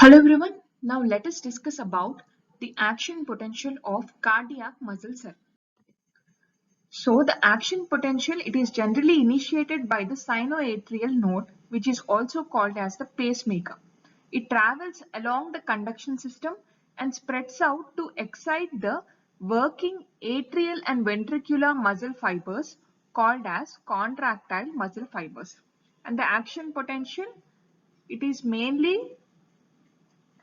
Hello everyone. Now let us discuss about the action potential of cardiac muscle cell. So the action potential, it is generally initiated by the sinoatrial node, which is also called as the pacemaker. It travels along the conduction system and spreads out to excite the working atrial and ventricular muscle fibers called as contractile muscle fibers. And the action potential, it is mainly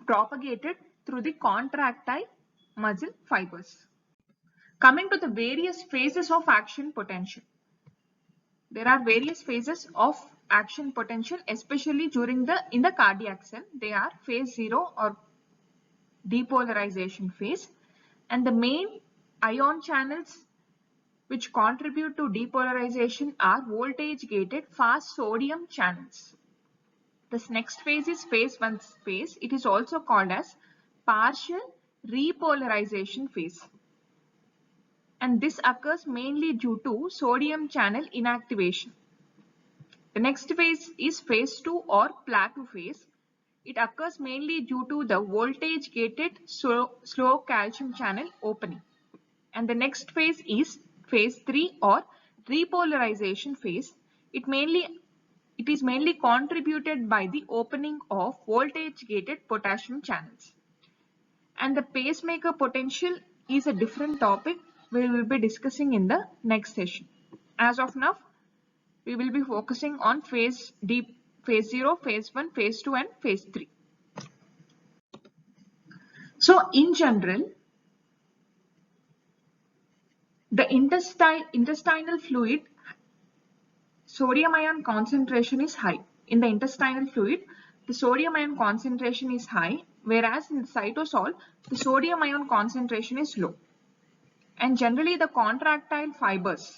propagated through the contractile muscle fibers. Coming to the various phases of action potential. There are various phases of action potential, especially during in the cardiac cell. They are phase 0 or depolarization phase, and the main ion channels which contribute to depolarization are voltage gated fast sodium channels. This next phase is phase 1 phase. It is also called as partial repolarization phase. And this occurs mainly due to sodium channel inactivation. The next phase is phase 2 or plateau phase. It occurs mainly due to the voltage gated slow calcium channel opening. And the next phase is phase 3 or repolarization phase. It is mainly contributed by the opening of voltage gated potassium channels. And the pacemaker potential is a different topic we will be discussing in the next session. As of now, we will be focusing on phase 0, phase 1, phase 2 and phase 3. So in general, the intestinal fluid sodium ion concentration is high. In the intestinal fluid, the sodium ion concentration is high, whereas in the cytosol, the sodium ion concentration is low. And generally the contractile fibers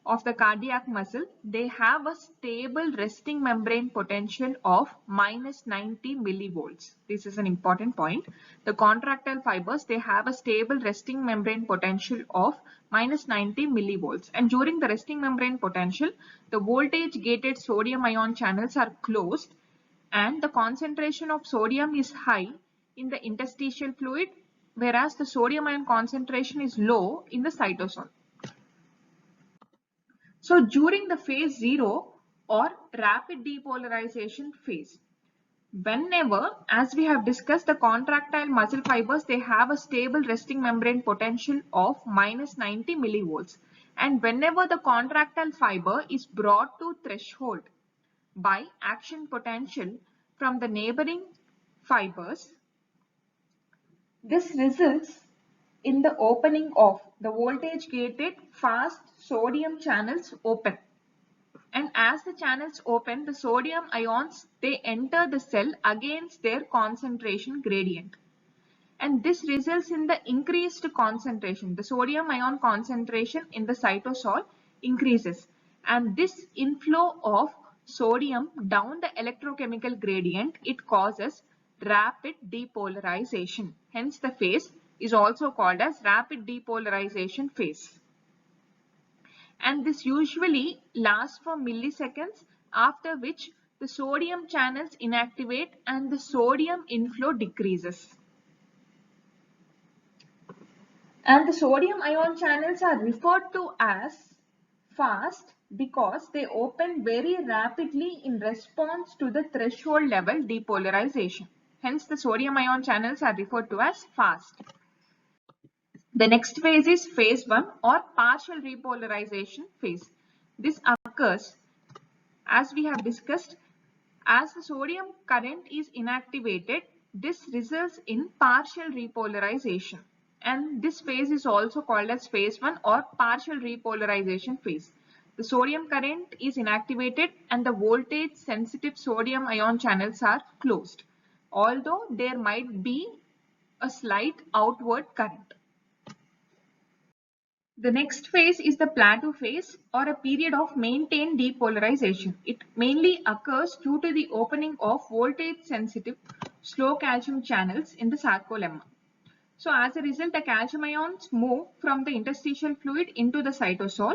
of the cardiac muscle, they have a stable resting membrane potential of minus 90 millivolts. This is an important point. The contractile fibers, they have a stable resting membrane potential of minus 90 millivolts. And during the resting membrane potential, the voltage gated sodium ion channels are closed and the concentration of sodium is high in the interstitial fluid, whereas the sodium ion concentration is low in the cytosol. So during the phase 0 or rapid depolarization phase, whenever, as we have discussed, the contractile muscle fibers, they have a stable resting membrane potential of minus 90 millivolts. And whenever the contractile fiber is brought to threshold by action potential from the neighboring fibers, this results in the opening of the voltage gated fast sodium channels open. And as the channels open, the sodium ions, they enter the cell against their concentration gradient. And this results in the increased concentration. The sodium ion concentration in the cytosol increases. And this inflow of sodium down the electrochemical gradient, it causes rapid depolarization. Hence the phase is also called as rapid depolarization phase. And this usually lasts for milliseconds, after which the sodium channels inactivate and the sodium inflow decreases. And the sodium ion channels are referred to as fast because they open very rapidly in response to the threshold level depolarization. Hence the sodium ion channels are referred to as fast. The next phase is phase 1 or partial repolarization phase. This occurs, as we have discussed, as the sodium current is inactivated. This results in partial repolarization. And this phase is also called as phase 1 or partial repolarization phase. The sodium current is inactivated and the voltage sensitive sodium ion channels are closed, although there might be a slight outward current. The next phase is the plateau phase or a period of maintained depolarization. It mainly occurs due to the opening of voltage sensitive slow calcium channels in the sarcolemma. So as a result, the calcium ions move from the interstitial fluid into the cytosol,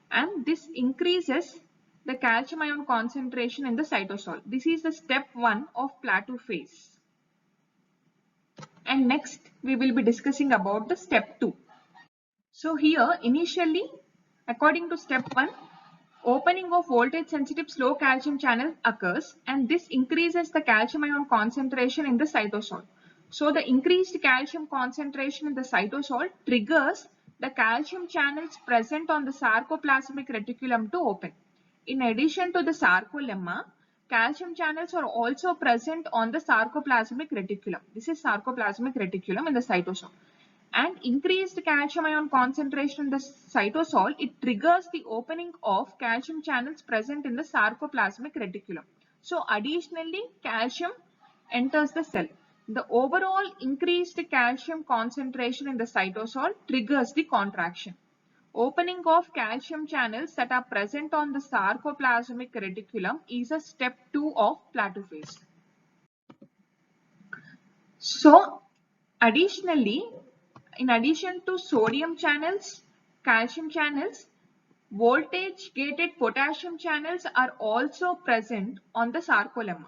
and this increases the calcium ion concentration in the cytosol. This is the step 1 of plateau phase. And next we will be discussing about the step 2. So here initially, according to step 1, opening of voltage sensitive slow calcium channel occurs, and this increases the calcium ion concentration in the cytosol. So the increased calcium concentration in the cytosol triggers the calcium channels present on the sarcoplasmic reticulum to open. In addition to the sarcolemma, calcium channels are also present on the sarcoplasmic reticulum. This is sarcoplasmic reticulum in the cytosol. And increased calcium ion concentration in the cytosol, it triggers the opening of calcium channels present in the sarcoplasmic reticulum. So additionally, calcium enters the cell. The overall increased calcium concentration in the cytosol triggers the contraction. Opening of calcium channels that are present on the sarcoplasmic reticulum is a step 2 of plateau phase. So additionally, in addition to sodium channels, calcium channels, voltage gated potassium channels are also present on the sarcolemma.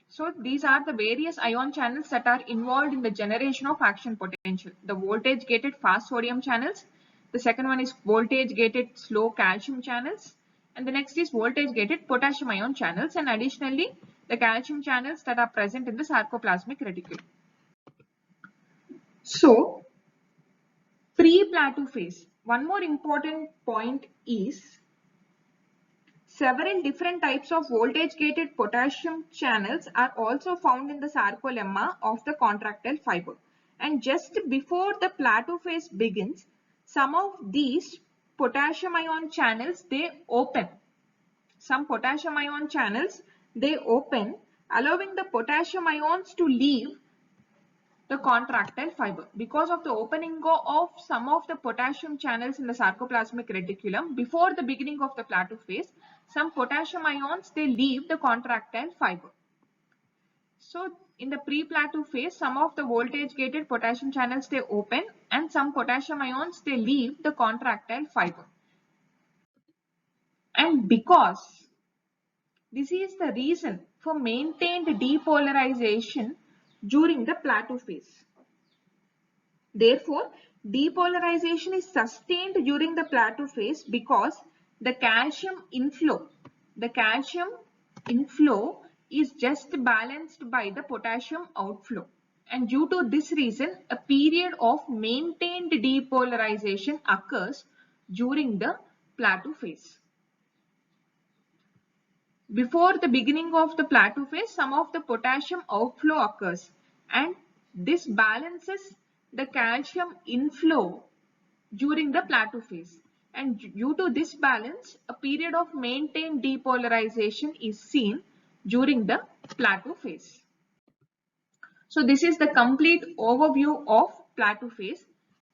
So these are the various ion channels that are involved in the generation of action potential. The voltage gated fast sodium channels, the second one is voltage gated slow calcium channels, and the next is voltage gated potassium ion channels, and additionally the calcium channels that are present in the sarcoplasmic reticulum. So pre-plateau phase. One more important point is several different types of voltage gated potassium channels are also found in the sarcolemma of the contractile fiber. And just before the plateau phase begins, some of these potassium ion channels, they open. Some potassium ion channels, they open, allowing the potassium ions to leave the contractile fiber. Because of the opening of some of the potassium channels in the sarcoplasmic reticulum before the beginning of the plateau phase, some potassium ions, they leave the contractile fiber. So in the pre-plateau phase, some of the voltage gated potassium channels, they open, and some potassium ions, they leave the contractile fiber. And because this is the reason for maintained depolarization during the plateau phase. Therefore, depolarization is sustained during the plateau phase because the calcium inflow is just balanced by the potassium outflow. And due to this reason, a period of maintained depolarization occurs during the plateau phase. Before the beginning of the plateau phase, some of the potassium outflow occurs, and this balances the calcium inflow during the plateau phase. And due to this balance, a period of maintained depolarization is seen during the plateau phase. So this is the complete overview of plateau phase.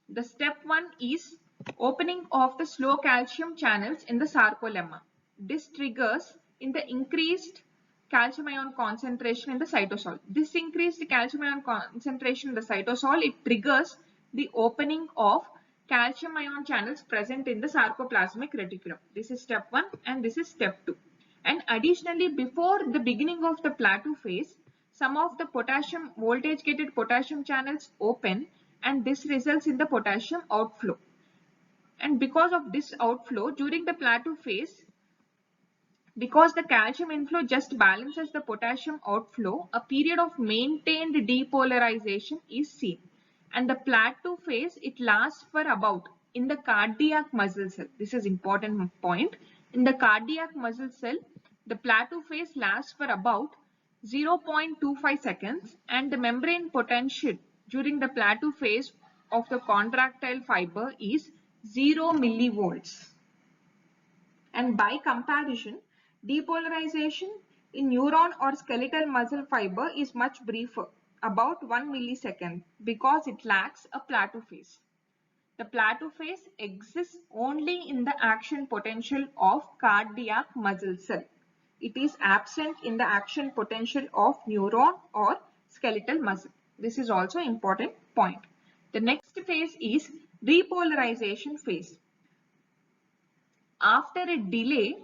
The step 1 is opening of the slow calcium channels in the sarcolemma. This triggers in the increased calcium ion concentration in the cytosol. This increased calcium ion concentration in the cytosol, it triggers the opening of calcium ion channels present in the sarcoplasmic reticulum. This is step 1 and this is step 2. And additionally, before the beginning of the plateau phase, some of the potassium voltage gated potassium channels open, and this results in the potassium outflow. And because of this outflow during the plateau phase, because the calcium inflow just balances the potassium outflow, a period of maintained depolarization is seen. And the plateau phase, it lasts for about, in the cardiac muscle cell, this is important point, in the cardiac muscle cell, the plateau phase lasts for about 0.25 seconds, and the membrane potential during the plateau phase of the contractile fiber is 0 millivolts. And by comparison, depolarization in neuron or skeletal muscle fiber is much briefer, about 1 millisecond, because it lacks a plateau phase. The plateau phase exists only in the action potential of cardiac muscle cell. It is absent in the action potential of neuron or skeletal muscle. This is also an important point. The next phase is repolarization phase. After a delay,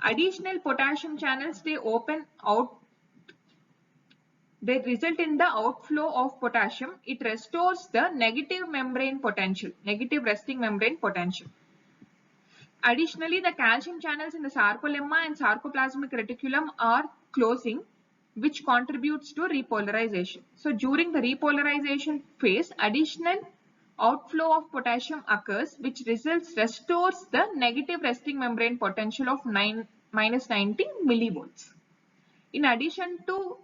additional potassium channels, they open out they result in the outflow of potassium. It restores the negative membrane potential, negative resting membrane potential. Additionally, the calcium channels in the sarcolemma and sarcoplasmic reticulum are closing, which contributes to repolarization. So during the repolarization phase, additional outflow of potassium occurs, which restores the negative resting membrane potential of minus 90 millivolts. In addition to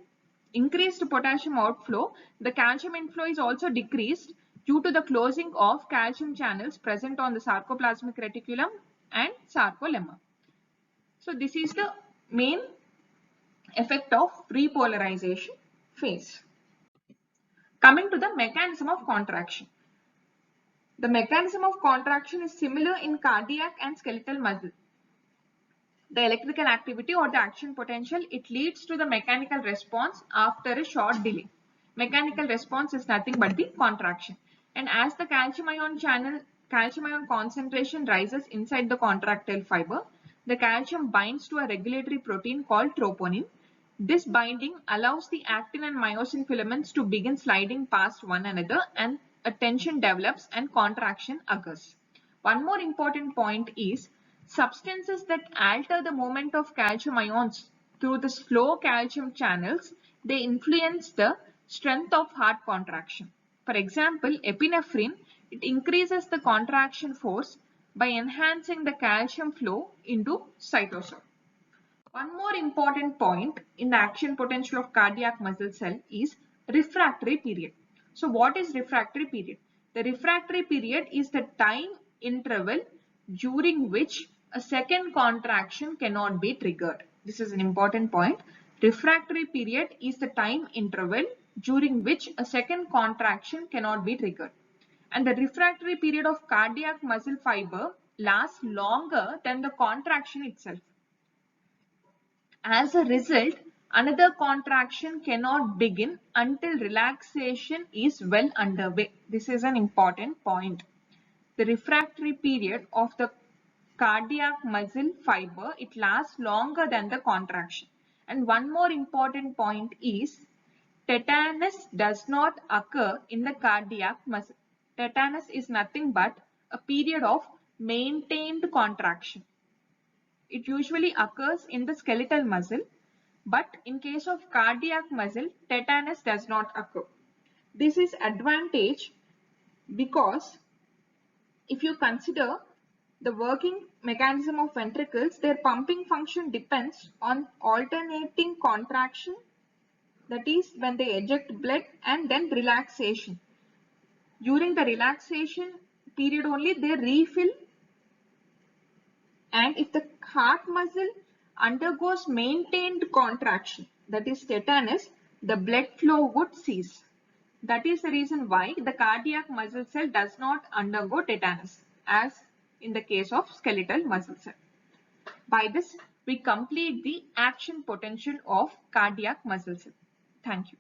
increased potassium outflow, the calcium inflow is also decreased due to the closing of calcium channels present on the sarcoplasmic reticulum and sarcolemma. So this is the main effect of repolarization phase. Coming to the mechanism of contraction. The mechanism of contraction is similar in cardiac and skeletal muscle. The electrical activity or the action potential, it leads to the mechanical response after a short delay. Mechanical response is nothing but the contraction. And as the calcium ion concentration rises inside the contractile fiber, the calcium binds to a regulatory protein called troponin. This binding allows the actin and myosin filaments to begin sliding past one another, and a tension develops and contraction occurs. One more important point is substances that alter the movement of calcium ions through the slow calcium channels, they influence the strength of heart contraction. For example, epinephrine, it increases the contraction force by enhancing the calcium flow into cytosol. One more important point in the action potential of cardiac muscle cell is refractory period. So what is refractory period? The refractory period is the time interval during which a second contraction cannot be triggered. This is an important point. Refractory period is the time interval during which a second contraction cannot be triggered. And the refractory period of cardiac muscle fiber lasts longer than the contraction itself. As a result, another contraction cannot begin until relaxation is well underway. This is an important point. The refractory period of the cardiac muscle fiber, it lasts longer than the contraction. And one more important point is tetanus does not occur in the cardiac muscle. Tetanus is nothing but a period of maintained contraction. It usually occurs in the skeletal muscle, but in case of cardiac muscle, tetanus does not occur. This is advantage because if you consider the working mechanism of ventricles, their pumping function depends on alternating contraction, that is when they eject blood, and then relaxation. During the relaxation period only they refill, and if the heart muscle undergoes maintained contraction, that is tetanus, the blood flow would cease. That is the reason why the cardiac muscle cell does not undergo tetanus as in the case of skeletal muscle cell. By this, we complete the action potential of cardiac muscle cell. Thank you.